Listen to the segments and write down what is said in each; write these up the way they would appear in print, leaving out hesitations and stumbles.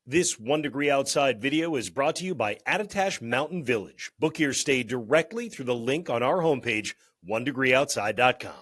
This 1 Degree Outside video is brought to you by Attitash Mountain Village. Book your stay directly through the link on our homepage, onedegreeoutside.com.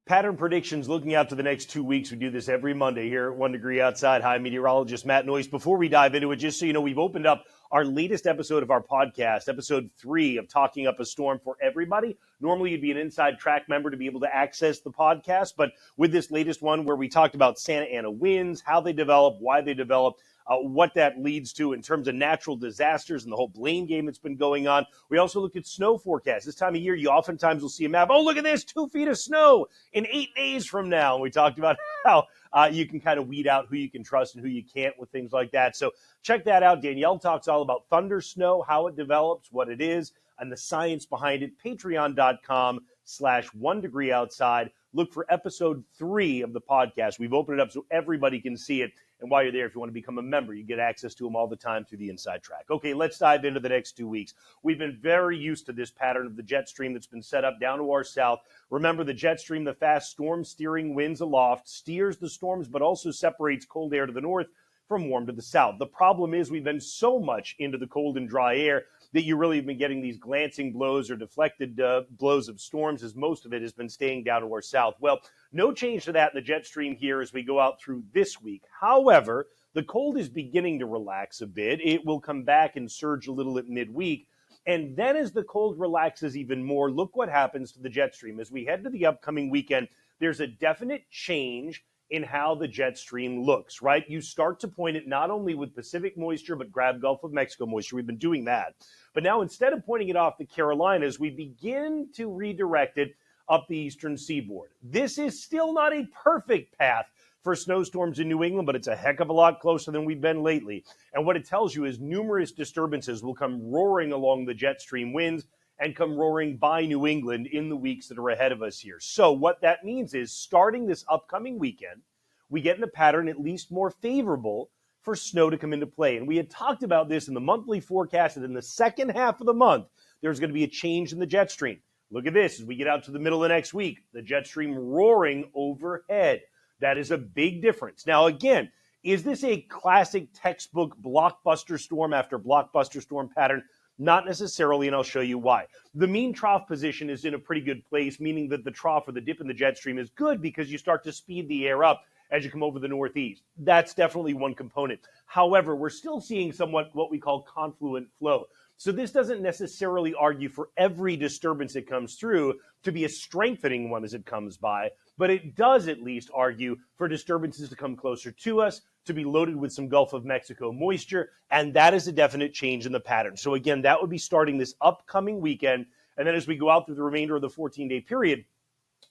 Pattern predictions looking out to the next 2 weeks. We do this every Monday here at 1 Degree Outside. Hi, meteorologist Matt Noyes. Before we dive into it, just so you know, we've opened up our latest episode of our podcast, episode 3 of Talking Up a Storm for everybody. Normally, you'd be an Inside Track member to be able to access the podcast, but with this latest one where we talked about Santa Ana winds, how they develop, why they develop, what that leads to in terms of natural disasters and the whole blame game that's been going on. We also looked at snow forecasts. This time of year, you oftentimes will see a map. Oh, look at this, 2 feet of snow in 8 days from now. And we talked about how you can kind of weed out who you can trust and who you can't with things like that. So check that out. Danielle talks all about thunder snow, how it develops, what it is, and the science behind it. Patreon.com/1 Degree Outside. Look for episode 3 of the podcast. We've opened it up so everybody can see it. And while you're there, if you want to become a member, you get access to them all the time through the Inside Track. Okay, let's dive into the next 2 weeks. We've been very used to this pattern of the jet stream that's been set up down to our south. Remember, the jet stream, the fast storm steering winds aloft, steers the storms, but also separates cold air to the north from warm to the south. The problem is we've been so much into the cold and dry air that you really have been getting these glancing blows or deflected blows of storms, as most of it has been staying down to our south. Well, no change to that in the jet stream here as we go out through this week. However, the cold is beginning to relax a bit. It will come back and surge a little at midweek. And then as the cold relaxes even more, look what happens to the jet stream. As we head to the upcoming weekend, there's a definite change in how the jet stream looks, right? You start to point it not only with Pacific moisture, but grab Gulf of Mexico moisture. We've been doing that. But now instead of pointing it off the Carolinas, we begin to redirect it up the eastern seaboard. This is still not a perfect path for snowstorms in New England, but it's a heck of a lot closer than we've been lately. And what it tells you is numerous disturbances will come roaring along the jet stream winds and come roaring by New England in the weeks that are ahead of us here. So what that means is starting this upcoming weekend, we get in a pattern at least more favorable for snow to come into play. And we had talked about this in the monthly forecast that in the second half of the month, there's going to be a change in the jet stream. Look at this. As we get out to the middle of next week, the jet stream roaring overhead. That is a big difference. Now, again, is this a classic textbook blockbuster storm after blockbuster storm pattern? Not necessarily, and I'll show you why. The mean trough position is in a pretty good place, meaning that the trough or the dip in the jet stream is good because you start to speed the air up as you come over the northeast. That's definitely one component. However, we're still seeing somewhat what we call confluent flow. So this doesn't necessarily argue for every disturbance that comes through to be a strengthening one as it comes by, but it does at least argue for disturbances to come closer to us, to be loaded with some Gulf of Mexico moisture, and that is a definite change in the pattern. So again, that would be starting this upcoming weekend, and then as we go out through the remainder of the 14-day period,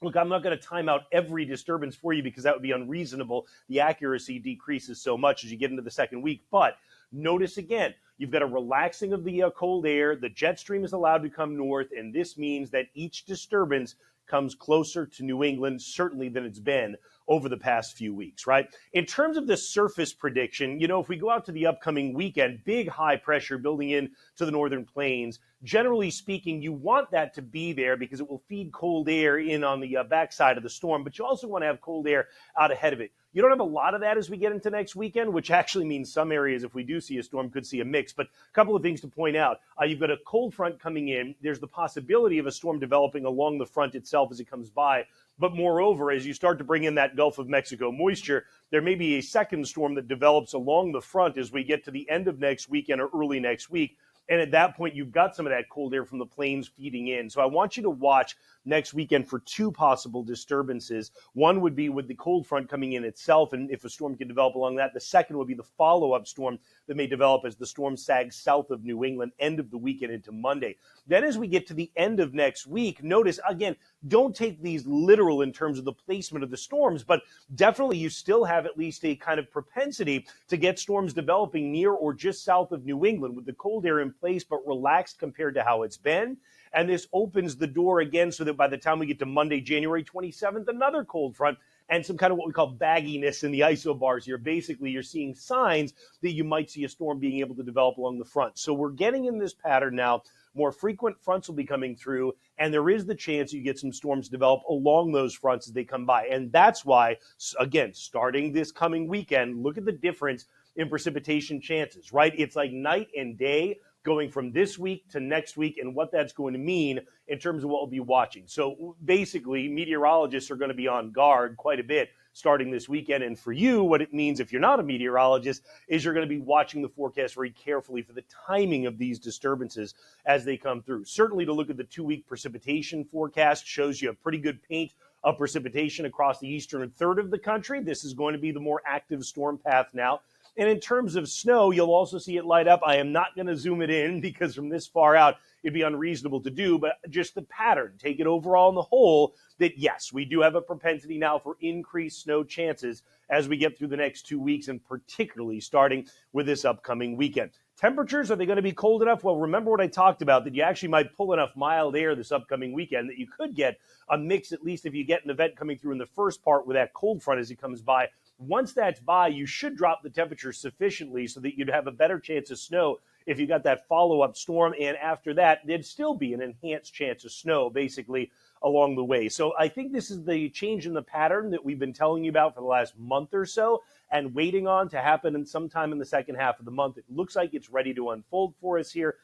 look, I'm not going to time out every disturbance for you because that would be unreasonable. The accuracy decreases so much as you get into the second week, but notice again, you've got a relaxing of the cold air. The jet stream is allowed to come north, and this means that each disturbance comes closer to New England, certainly than it's been over the past few weeks, right? In terms of the surface prediction, you know, if we go out to the upcoming weekend, big high pressure building in to the northern plains. Generally speaking, you want that to be there because it will feed cold air in on the backside of the storm, but you also want to have cold air out ahead of it. You don't have a lot of that as we get into next weekend, which actually means some areas, if we do see a storm, could see a mix. But a couple of things to point out. You've got a cold front coming in. There's the possibility of a storm developing along the front itself as it comes by. But moreover, as you start to bring in that Gulf of Mexico moisture, there may be a second storm that develops along the front as we get to the end of next weekend or early next week. And at that point, you've got some of that cold air from the plains feeding in. So I want you to watch next weekend for 2 possible disturbances. One would be with the cold front coming in itself, and if a storm can develop along that. The second would be the follow-up storm that may develop as the storm sags south of New England, end of the weekend into Monday. Then as we get to the end of next week, notice, again, don't take these literal in terms of the placement of the storms, but definitely you still have at least a kind of propensity to get storms developing near or just south of New England with the cold air in place, but relaxed compared to how it's been. And this opens the door again so that by the time we get to Monday, January 27th, another cold front and some kind of what we call bagginess in the isobars here. Basically, you're seeing signs that you might see a storm being able to develop along the front. So we're getting in this pattern now. More frequent fronts will be coming through, and there is the chance you get some storms develop along those fronts as they come by. And that's why, again, starting this coming weekend, look at the difference in precipitation chances, right? It's like night and day going from this week to next week and what that's going to mean in terms of what we'll be watching. So basically, meteorologists are going to be on guard quite a bit starting this weekend. And for you, what it means if you're not a meteorologist is you're going to be watching the forecast very carefully for the timing of these disturbances as they come through. Certainly to look at the 2-week precipitation forecast shows you a pretty good paint of precipitation across the eastern third of the country. This is going to be the more active storm path now. And in terms of snow, you'll also see it light up. I am not going to zoom it in because from this far out, it'd be unreasonable to do, but just the pattern, take it overall in the whole, that yes, we do have a propensity now for increased snow chances as we get through the next 2 weeks, and particularly starting with this upcoming weekend. Temperatures, are they going to be cold enough? Well, remember what I talked about, that you actually might pull enough mild air this upcoming weekend that you could get a mix, at least if you get an event coming through in the first part with that cold front as it comes by. Once that's by, you should drop the temperature sufficiently so that you'd have a better chance of snow if you got that follow-up storm. And after that, there'd still be an enhanced chance of snow, basically, along the way. So I think this is the change in the pattern that we've been telling you about for the last month or so and waiting on to happen in sometime in the second half of the month. It looks like it's ready to unfold for us here.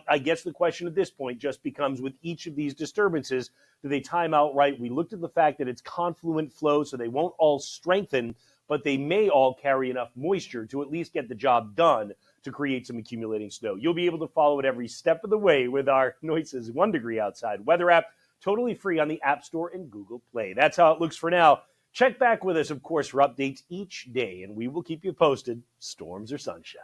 I guess the question at this point just becomes, with each of these disturbances, do they time out right? We looked at the fact that it's confluent flow, so they won't all strengthen, but they may all carry enough moisture to at least get the job done to create some accumulating snow. You'll be able to follow it every step of the way with our Noyes 1 degree outside weather app, totally free on the App Store and Google Play. That's how it looks for now. Check back with us, of course, for updates each day, and we will keep you posted, storms or sunshine.